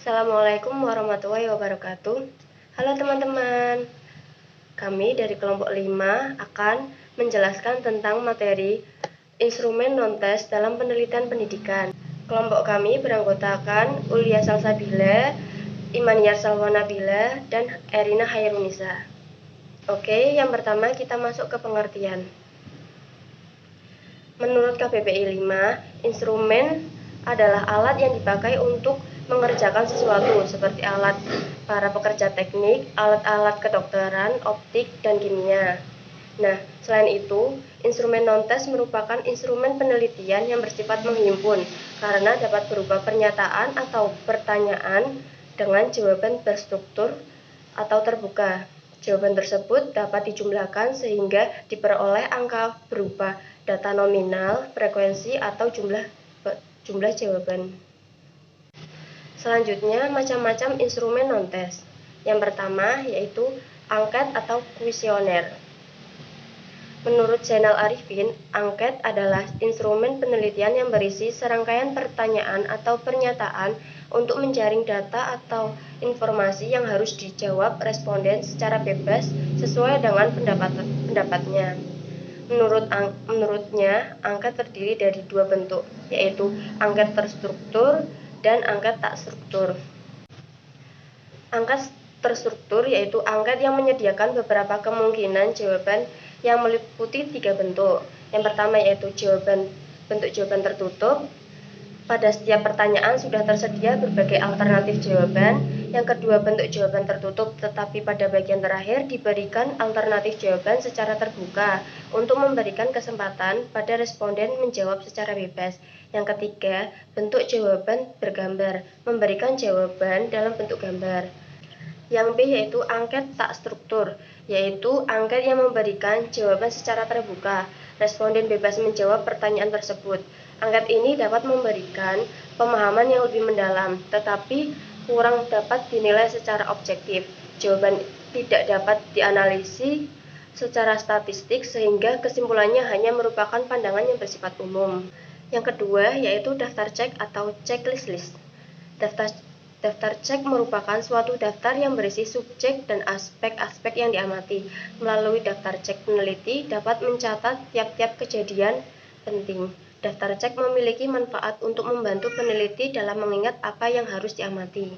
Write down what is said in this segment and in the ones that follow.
Assalamualaikum warahmatullahi wabarakatuh. Halo teman-teman, kami dari kelompok 5 akan menjelaskan tentang materi instrumen non-tes dalam penelitian pendidikan. Kelompok kami beranggotakan Ulia Salsabila, Imaniyar Salwanabila, dan Erina Hairunisa. Oke, yang pertama kita masuk ke pengertian. Menurut KBBI 5, instrumen adalah alat yang dipakai untuk mengerjakan sesuatu seperti alat para pekerja teknik, alat-alat kedokteran, optik, dan kimia. Nah, selain itu, instrumen non-tes merupakan instrumen penelitian yang bersifat menghimpun karena dapat berupa pernyataan atau pertanyaan dengan jawaban terstruktur atau terbuka. Jawaban tersebut dapat dijumlahkan sehingga diperoleh angka berupa data nominal, frekuensi, atau jumlah jawaban. Selanjutnya, macam-macam instrumen non-tes. Yang pertama yaitu angket atau kuesioner. Menurut Zainal Arifin, angket adalah instrumen penelitian yang berisi serangkaian pertanyaan atau pernyataan untuk menjaring data atau informasi yang harus dijawab responden secara bebas sesuai dengan pendapatnya. Menurutnya, angket terdiri dari dua bentuk, yaitu angket terstruktur dan angket tak struktur. Angket terstruktur yaitu angket yang menyediakan beberapa kemungkinan jawaban yang meliputi 3 bentuk. Yang pertama yaitu bentuk jawaban tertutup. Pada setiap pertanyaan sudah tersedia berbagai alternatif jawaban. Yang kedua, bentuk jawaban tertutup, tetapi pada bagian terakhir diberikan alternatif jawaban secara terbuka untuk memberikan kesempatan pada responden menjawab secara bebas. Yang ketiga, bentuk jawaban bergambar, memberikan jawaban dalam bentuk gambar. Yang B yaitu angket tak struktur, yaitu angket yang memberikan jawaban secara terbuka. Responden bebas menjawab pertanyaan tersebut. Angket ini dapat memberikan pemahaman yang lebih mendalam, tetapi kurang dapat dinilai secara objektif. Jawaban tidak dapat dianalisis secara statistik sehingga kesimpulannya hanya merupakan pandangan yang bersifat umum. Yang kedua yaitu daftar cek atau checklist. Daftar cek merupakan suatu daftar yang berisi subjek dan aspek-aspek yang diamati. Melalui daftar cek, peneliti dapat mencatat tiap-tiap kejadian penting. Daftar cek memiliki manfaat untuk membantu peneliti dalam mengingat apa yang harus diamati.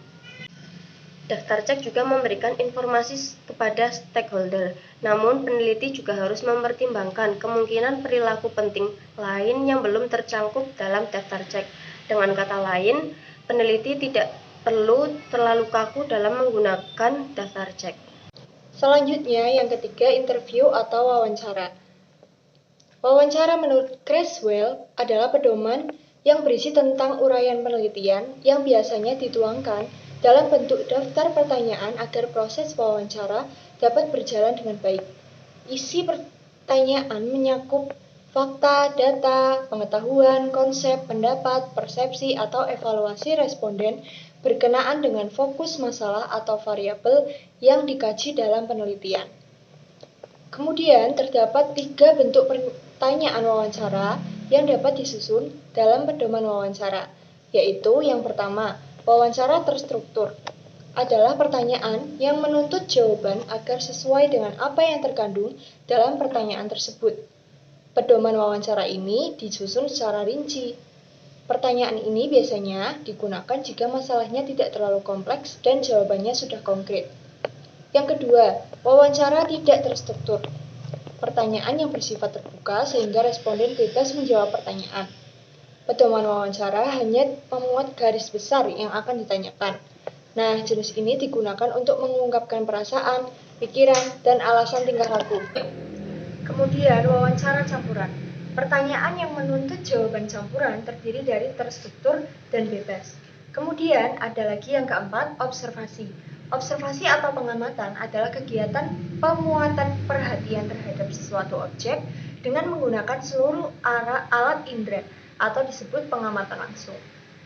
Daftar cek juga memberikan informasi kepada stakeholder, namun peneliti juga harus mempertimbangkan kemungkinan perilaku penting lain yang belum tercangkup dalam daftar cek. Dengan kata lain, peneliti tidak perlu terlalu kaku dalam menggunakan daftar cek. Selanjutnya, yang ketiga, interview atau wawancara. Wawancara menurut Creswell adalah pedoman yang berisi tentang uraian penelitian yang biasanya dituangkan dalam bentuk daftar pertanyaan agar proses wawancara dapat berjalan dengan baik. Isi pertanyaan menyakup fakta, data, pengetahuan, konsep, pendapat, persepsi, atau evaluasi responden berkenaan dengan fokus masalah atau variabel yang dikaji dalam penelitian. Kemudian terdapat 3 bentuk pertanyaan wawancara yang dapat disusun dalam pedoman wawancara, yaitu yang pertama, wawancara terstruktur adalah pertanyaan yang menuntut jawaban agar sesuai dengan apa yang terkandung dalam pertanyaan tersebut. Pedoman wawancara ini disusun secara rinci. Pertanyaan ini biasanya digunakan jika masalahnya tidak terlalu kompleks dan jawabannya sudah konkret. Yang kedua, wawancara tidak terstruktur. Pertanyaan yang bersifat terbuka sehingga responden bebas menjawab pertanyaan. Pedoman wawancara hanya memuat garis besar yang akan ditanyakan. Nah, jenis ini digunakan untuk mengungkapkan perasaan, pikiran, dan alasan tingkah laku. Kemudian, wawancara campuran. Pertanyaan yang menuntut jawaban campuran terdiri dari terstruktur dan bebas. Kemudian, ada lagi yang keempat, observasi. Observasi atau pengamatan adalah kegiatan pemuatan perhatian terhadap sesuatu objek dengan menggunakan seluruh alat indera atau disebut pengamatan langsung.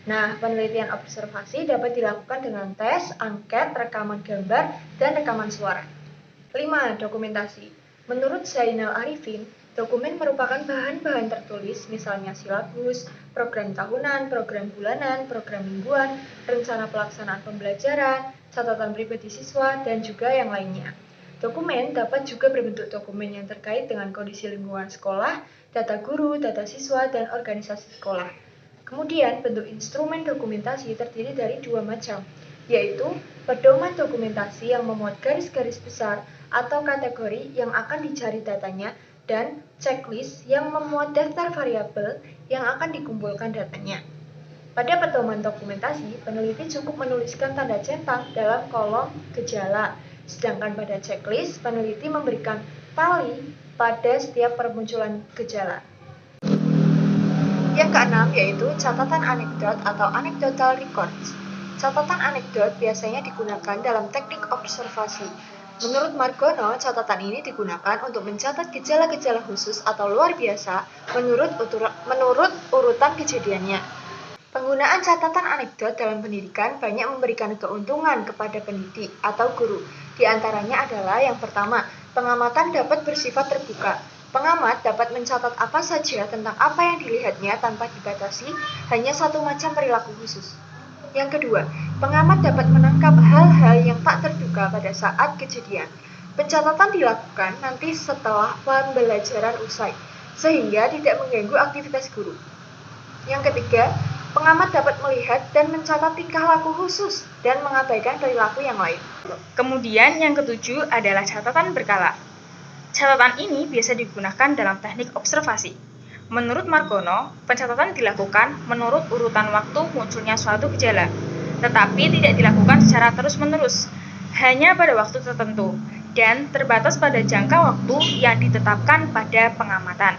Nah, penelitian observasi dapat dilakukan dengan tes, angket, rekaman gambar, dan rekaman suara. 5. Dokumentasi. Menurut Zainal Arifin, Dokumen merupakan bahan-bahan tertulis, misalnya silabus, program tahunan, program bulanan, program mingguan, rencana pelaksanaan pembelajaran, catatan pribadi siswa, dan juga yang lainnya. Dokumen dapat juga berbentuk dokumen yang terkait dengan kondisi lingkungan sekolah, data guru, data siswa, dan organisasi sekolah. Kemudian, bentuk instrumen dokumentasi terdiri dari dua macam, yaitu pedoman dokumentasi yang memuat garis-garis besar atau kategori yang akan dicari datanya, dan checklist yang memuat daftar variabel yang akan dikumpulkan datanya. Pada pedoman dokumentasi, peneliti cukup menuliskan tanda centang dalam kolom gejala, sedangkan pada checklist, peneliti memberikan tali pada setiap permunculan gejala. Yang keenam yaitu catatan anekdot atau anecdotal records. Catatan anekdot biasanya digunakan dalam teknik observasi. Menurut Margono, catatan ini digunakan untuk mencatat gejala-gejala khusus atau luar biasa menurut urutan kejadiannya. Penggunaan catatan anekdot dalam pendidikan banyak memberikan keuntungan kepada pendidik atau guru. Di antaranya adalah yang pertama, pengamatan dapat bersifat terbuka. Pengamat dapat mencatat apa saja tentang apa yang dilihatnya tanpa dibatasi hanya satu macam perilaku khusus. Yang kedua, pengamat dapat menangkap hal-hal yang tak terduga pada saat kejadian. Pencatatan dilakukan nanti setelah pembelajaran usai, sehingga tidak mengganggu aktivitas guru. Yang ketiga, pengamat dapat melihat dan mencatat tingkah laku khusus dan mengabaikan perilaku yang lain. Kemudian yang ketujuh adalah catatan berkala. Catatan ini biasa digunakan dalam teknik observasi. Menurut Margono, pencatatan dilakukan menurut urutan waktu munculnya suatu gejala, tetapi tidak dilakukan secara terus-menerus, hanya pada waktu tertentu, dan terbatas pada jangka waktu yang ditetapkan pada pengamatan.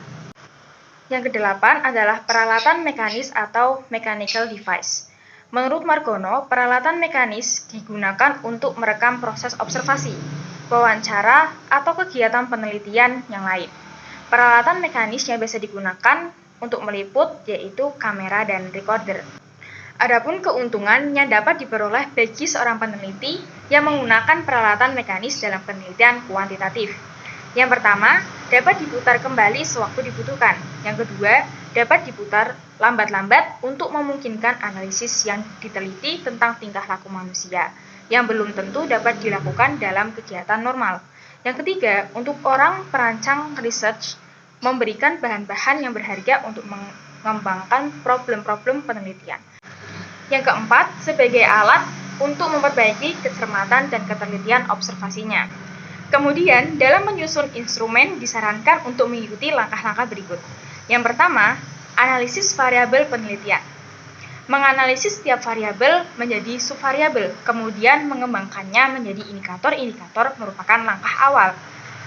Yang kedelapan adalah peralatan mekanis atau mechanical device. Menurut Margono, peralatan mekanis digunakan untuk merekam proses observasi, wawancara, atau kegiatan penelitian yang lain. Peralatan mekanis yang biasa digunakan untuk meliput yaitu kamera dan recorder. Adapun keuntungan yang dapat diperoleh bagi seorang peneliti yang menggunakan peralatan mekanis dalam penelitian kuantitatif. Yang pertama, dapat diputar kembali sewaktu dibutuhkan. Yang kedua, dapat diputar lambat-lambat untuk memungkinkan analisis yang diteliti tentang tingkah laku manusia, yang belum tentu dapat dilakukan dalam kegiatan normal. Yang ketiga, untuk orang perancang research, memberikan bahan-bahan yang berharga untuk mengembangkan problem-problem penelitian. Yang keempat, sebagai alat untuk memperbaiki kecermatan dan ketelitian observasinya. Kemudian, dalam menyusun instrumen disarankan untuk mengikuti langkah-langkah berikut. Yang pertama, analisis variabel penelitian. Menganalisis setiap variabel menjadi subvariabel, kemudian mengembangkannya menjadi indikator-indikator merupakan langkah awal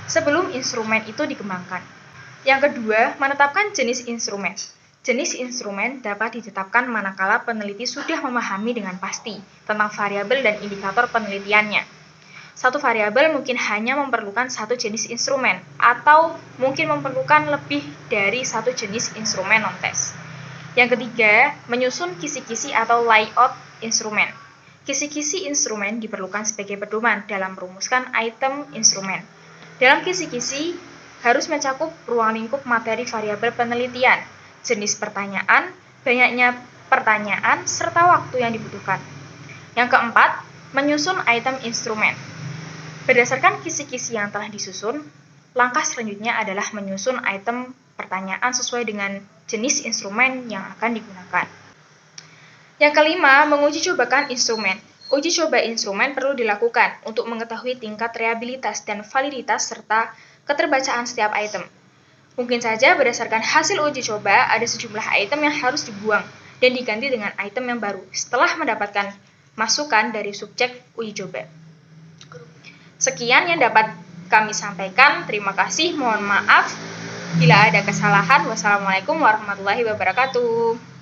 sebelum instrumen itu dikembangkan. Yang kedua, menetapkan jenis instrumen. Jenis instrumen dapat ditetapkan manakala peneliti sudah memahami dengan pasti tentang variabel dan indikator penelitiannya. Satu variabel mungkin hanya memerlukan satu jenis instrumen, atau mungkin memerlukan lebih dari satu jenis instrumen non-tes. Yang ketiga, menyusun kisi-kisi atau layout instrumen. Kisi-kisi instrumen diperlukan sebagai pedoman dalam merumuskan item instrumen. Dalam kisi-kisi harus mencakup ruang lingkup materi variabel penelitian, jenis pertanyaan, banyaknya pertanyaan, serta waktu yang dibutuhkan. Yang keempat, menyusun item instrumen. Berdasarkan kisi-kisi yang telah disusun, langkah selanjutnya adalah menyusun item pertanyaan sesuai dengan jenis instrumen yang akan digunakan. Yang kelima, menguji cobakan instrumen. Uji coba instrumen perlu dilakukan untuk mengetahui tingkat reliabilitas dan validitas serta keterbacaan setiap item. Mungkin saja berdasarkan hasil uji coba ada sejumlah item yang harus dibuang dan diganti dengan item yang baru setelah mendapatkan masukan dari subjek uji coba. Sekian yang dapat kami sampaikan. Terima kasih. Mohon maaf bila ada kesalahan. Wassalamualaikum warahmatullahi wabarakatuh.